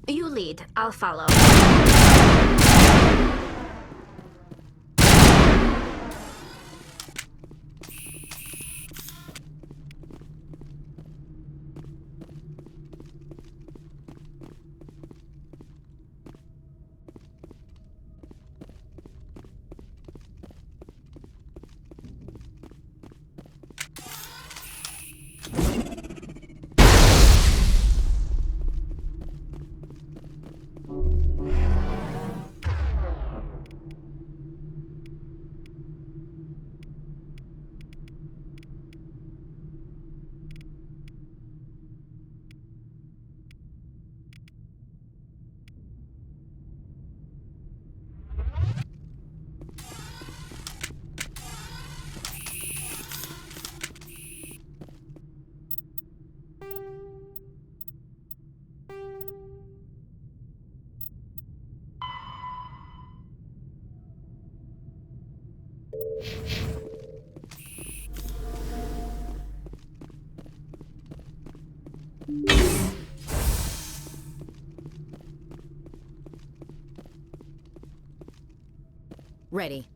You lead, I'll follow. Ready.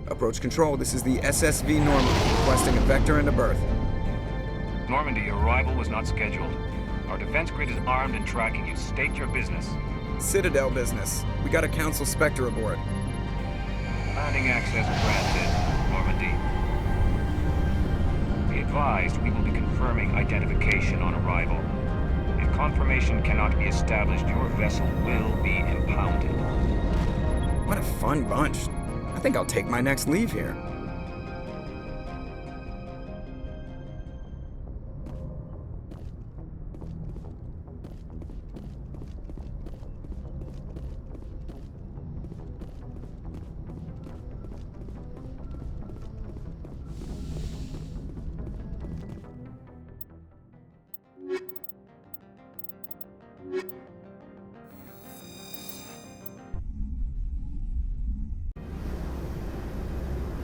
Approach control, this is the SSV Normandy, requesting a vector and a berth. Normandy, your arrival was not scheduled. Our defense grid is armed and tracking you. State your business. Citadel business. We got a Council Spectre aboard. Landing access granted, Normandy. Be advised, we will be confirming identification on arrival. If confirmation cannot be established, your vessel will be impounded. What a fun bunch. I think I'll take my next leave here.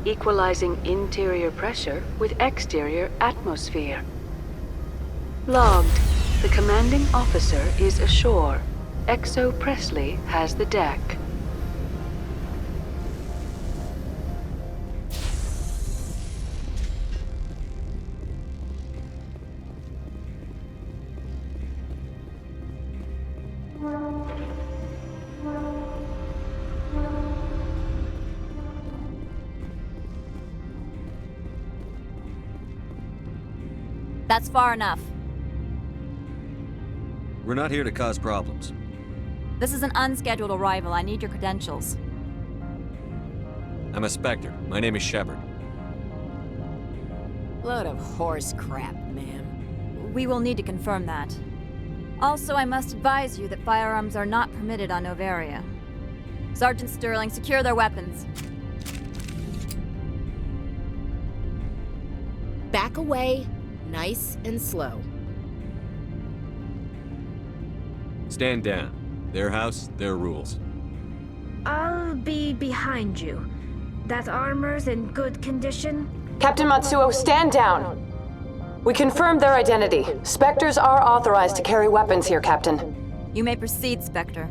Equalizing interior pressure with exterior atmosphere. Logged. The commanding officer is ashore. Exo Presley has the deck. That's far enough. We're not here to cause problems. This is an unscheduled arrival. I need your credentials. I'm a Spectre. My name is Shepard. Load of horse crap, ma'am. We will need to confirm that. Also, I must advise you that firearms are not permitted on Novaria. Sergeant Sterling, secure their weapons. Back away, nice and slow. Stand down. Their house, their rules. I'll be behind you. That armor's in good condition? Captain Matsuo, stand down! We confirmed their identity. Spectres are authorized to carry weapons here, Captain. You may proceed, Spectre.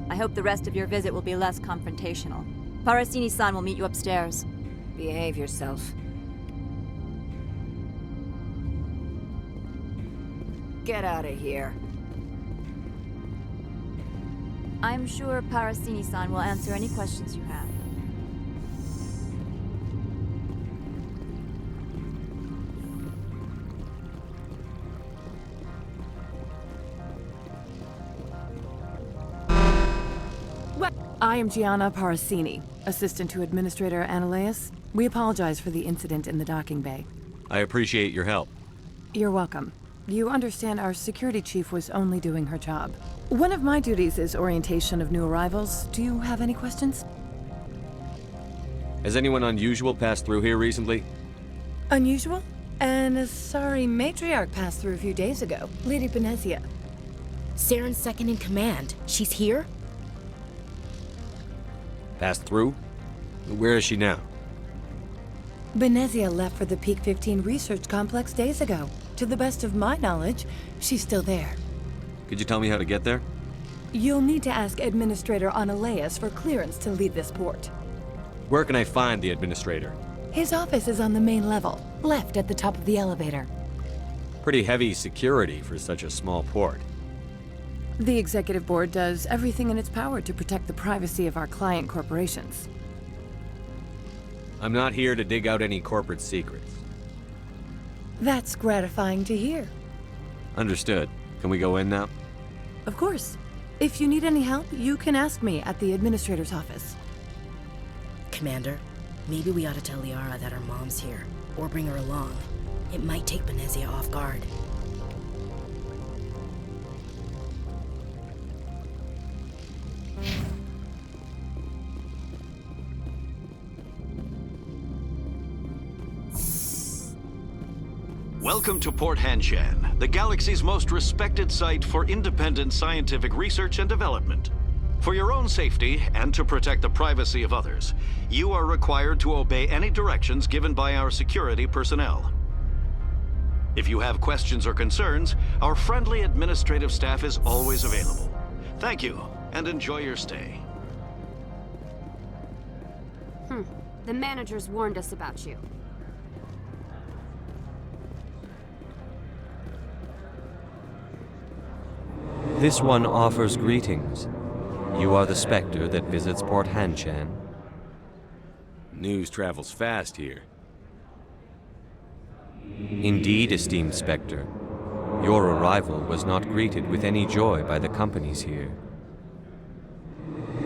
I hope the rest of your visit will be less confrontational. Parasini-san will meet you upstairs. Behave yourself. Get out of here. I'm sure Parasini-san will answer any questions you have. I am Gianna Parasini, assistant to Administrator Analeas. We apologize for the incident in the docking bay. I appreciate your help. You're welcome. You understand our security chief was only doing her job. One of my duties is orientation of new arrivals. Do you have any questions? Has anyone unusual passed through here recently? Unusual? And a sorry matriarch passed through a few days ago. Lady Benezia. Saren's second in command. She's here? Passed through? Where is she now? Benezia left for the Peak 15 research complex days ago. To the best of my knowledge, she's still there. Could you tell me how to get there? You'll need to ask Administrator Analeas for clearance to leave this port. Where can I find the administrator? His office is on the main level, left at the top of the elevator. Pretty heavy security for such a small port. The Executive Board does everything in its power to protect the privacy of our client corporations. I'm not here to dig out any corporate secrets. That's gratifying to hear. Understood. Can we go in now? Of course. If you need any help, you can ask me at the Administrator's office. Commander, maybe we ought to tell Liara that her mom's here, or bring her along. It might take Benezia off guard. Welcome to Port Hanshan, the galaxy's most respected site for independent scientific research and development. For your own safety and to protect the privacy of others, you are required to obey any directions given by our security personnel. If you have questions or concerns, our friendly administrative staff is always available. Thank you, and enjoy your stay. The managers warned us about you. This one offers greetings. You are the Spectre that visits Port Hanshan. News travels fast here. Indeed, esteemed Spectre. Your arrival was not greeted with any joy by the companies here.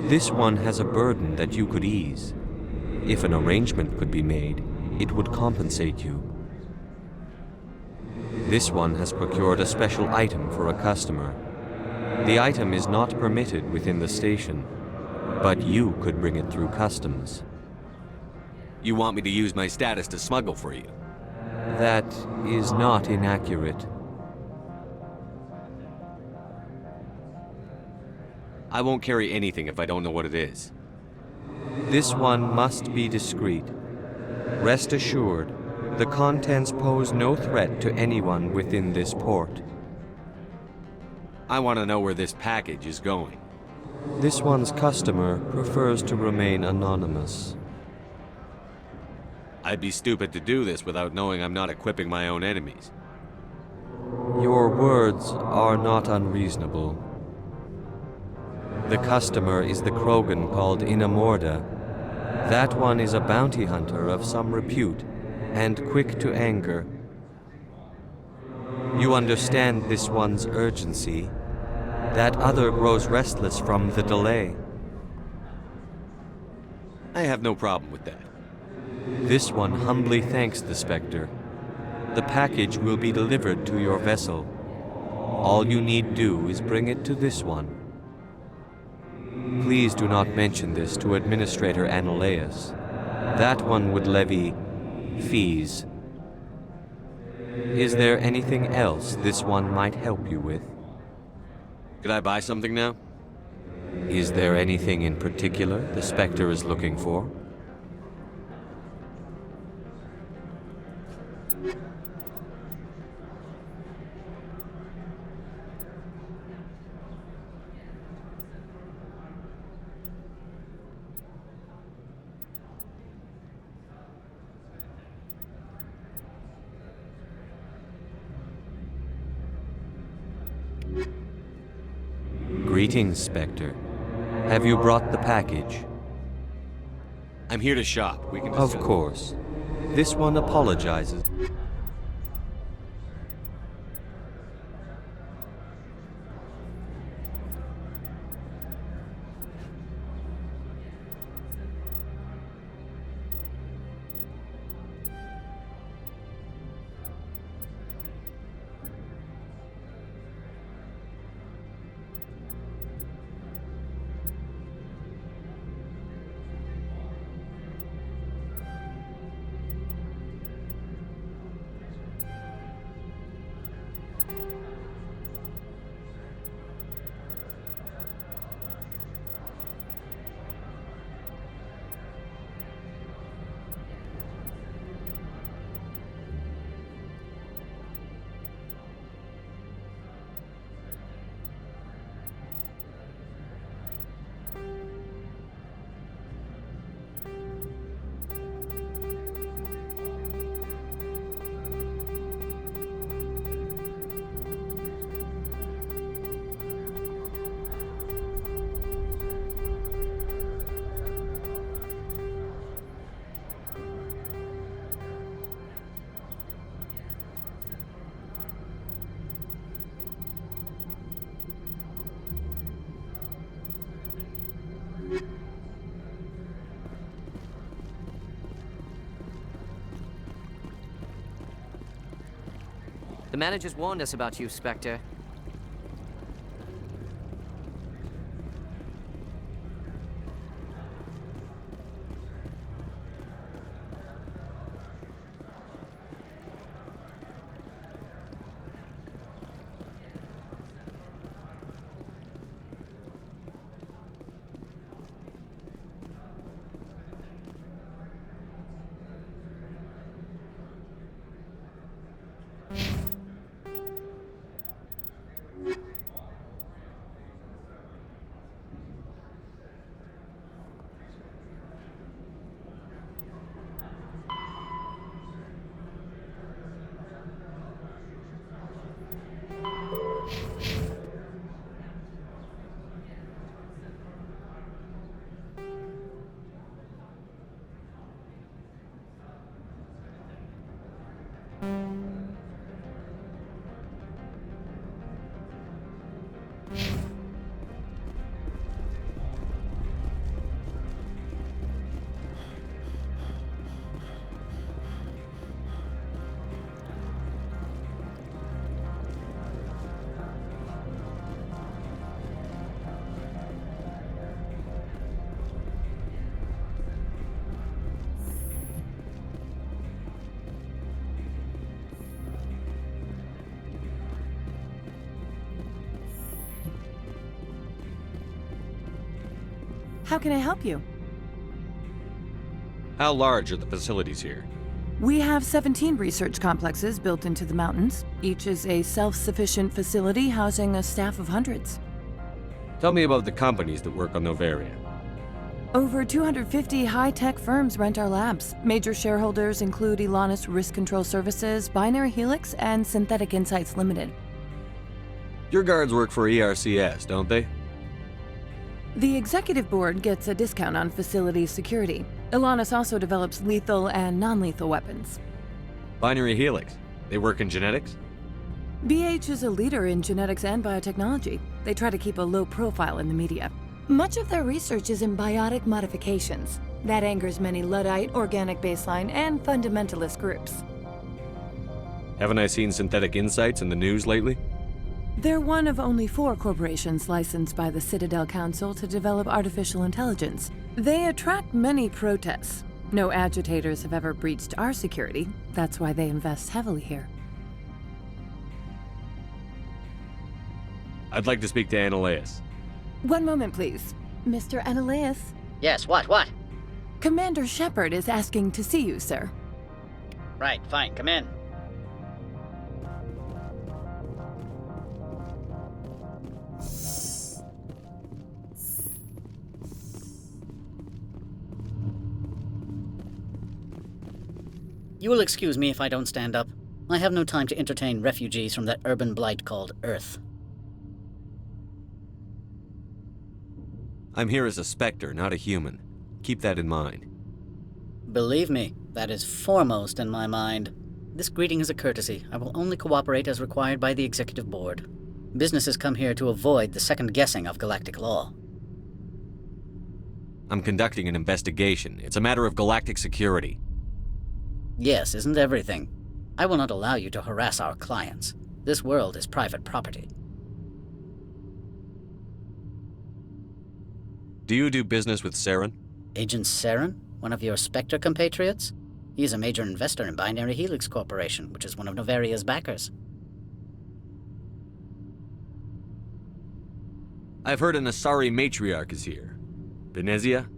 This one has a burden that you could ease. If an arrangement could be made, it would compensate you. This one has procured a special item for a customer. The item is not permitted within the station, but you could bring it through customs. You want me to use my status to smuggle for you? That is not inaccurate. I won't carry anything if I don't know what it is. This one must be discreet. Rest assured, the contents pose no threat to anyone within this port. I want to know where this package is going. This one's customer prefers to remain anonymous. I'd be stupid to do this without knowing I'm not equipping my own enemies. Your words are not unreasonable. The customer is the Krogan called Inamorda. That one is a bounty hunter of some repute, and quick to anger. You understand this one's urgency. That other grows restless from the delay. I have no problem with that. This one humbly thanks the Spectre. The package will be delivered to your vessel. All you need do is bring it to this one. Please do not mention this to Administrator Analeas. That one would levy fees. Is there anything else this one might help you with? Could I buy something now? Is there anything in particular the Spectre is looking for? Greetings, Spectre. Have you brought the package? I'm here to shop. We can Of discuss. course. This one apologizes. The managers warned us about you, Spectre. How can I help you? How large are the facilities here? We have 17 research complexes built into the mountains. Each is a self-sufficient facility housing a staff of hundreds. Tell me about the companies that work on Novaria. Over 250 high-tech firms rent our labs. Major shareholders include Elanus Risk Control Services, Binary Helix, and Synthetic Insights Limited. Your guards work for ERCS, don't they? The executive board gets a discount on facility security. Elanus also develops lethal and non-lethal weapons. Binary Helix. They work in genetics? BH is a leader in genetics and biotechnology. They try to keep a low profile in the media. Much of their research is in biotic modifications. That angers many Luddite, organic baseline, and fundamentalist groups. Haven't I seen Synthetic Insights in the news lately? They're one of only 4 corporations licensed by the Citadel Council to develop artificial intelligence. They attract many protests. No agitators have ever breached our security. That's why they invest heavily here. I'd like to speak to Annaleus. One moment, please. Mr. Annaleus? Yes, what? Commander Shepard is asking to see you, sir. Right, fine, come in. You will excuse me if I don't stand up. I have no time to entertain refugees from that urban blight called Earth. I'm here as a Spectre, not a human. Keep that in mind. Believe me, that is foremost in my mind. This greeting is a courtesy. I will only cooperate as required by the Executive Board. Businesses come here to avoid the second guessing of galactic law. I'm conducting an investigation. It's a matter of galactic security. Yes, isn't everything? I will not allow you to harass our clients. This world is private property. Do you do business with Saren? Agent Saren? One of your Spectre compatriots? He is a major investor in Binary Helix Corporation, which is one of Novaria's backers. I've heard an Asari matriarch is here. Venezia?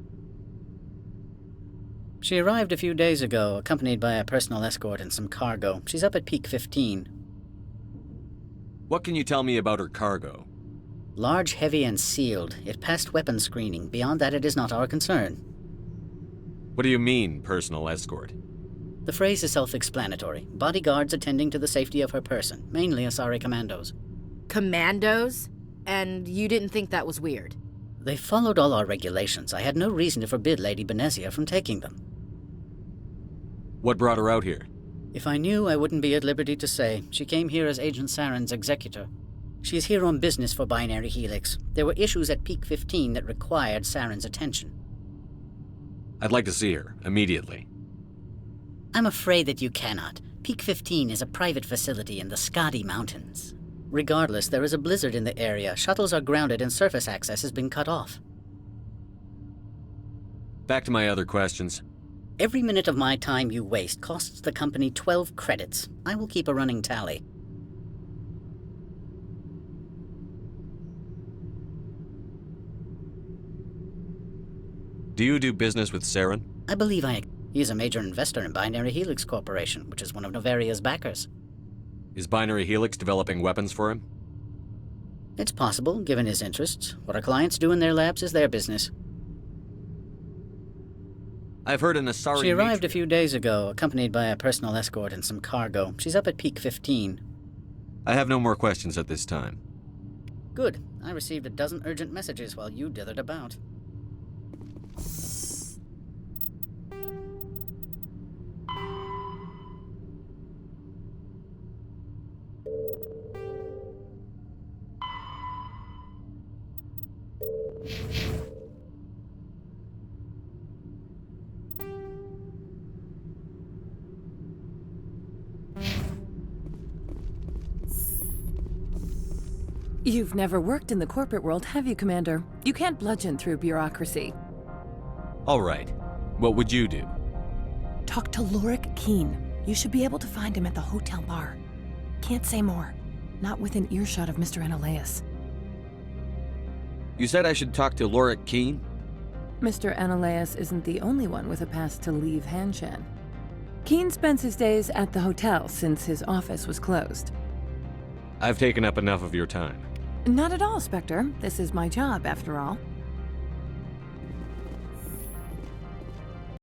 She arrived a few days ago, accompanied by a personal escort and some cargo. She's up at Peak 15. What can you tell me about her cargo? Large, heavy, and sealed. It passed weapons screening. Beyond that, it is not our concern. What do you mean, personal escort? The phrase is self-explanatory. Bodyguards attending to the safety of her person, mainly Asari commandos. Commandos? And you didn't think that was weird? They followed all our regulations. I had no reason to forbid Lady Benezia from taking them. What brought her out here? If I knew, I wouldn't be at liberty to say. She came here as Agent Saren's executor. She is here on business for Binary Helix. There were issues at Peak 15 that required Saren's attention. I'd like to see her, immediately. I'm afraid that you cannot. Peak 15 is a private facility in the Skadi Mountains. Regardless, there is a blizzard in the area. Shuttles are grounded and surface access has been cut off. Back to my other questions. Every minute of my time you waste costs the company 12 credits. I will keep a running tally. Do you do business with Saren? I believe he is a major investor in Binary Helix Corporation, which is one of Novaria's backers. Is Binary Helix developing weapons for him? It's possible, given his interests. What our clients do in their labs is their business. I've heard an Asari She arrived a few days ago, accompanied by a personal escort and some cargo. She's up at Peak 15. I have no more questions at this time. Good. I received a dozen urgent messages while you dithered about. You've never worked in the corporate world, have you, Commander? You can't bludgeon through bureaucracy. All right. What would you do? Talk to Lorik Keen. You should be able to find him at the hotel bar. Can't say more. Not within earshot of Mr. Analaeus. You said I should talk to Lorik Keen? Mr. Analaeus isn't the only one with a pass to leave Hanshan. Keen spends his days at the hotel since his office was closed. I've taken up enough of your time. Not at all, Spectre. This is my job, after all.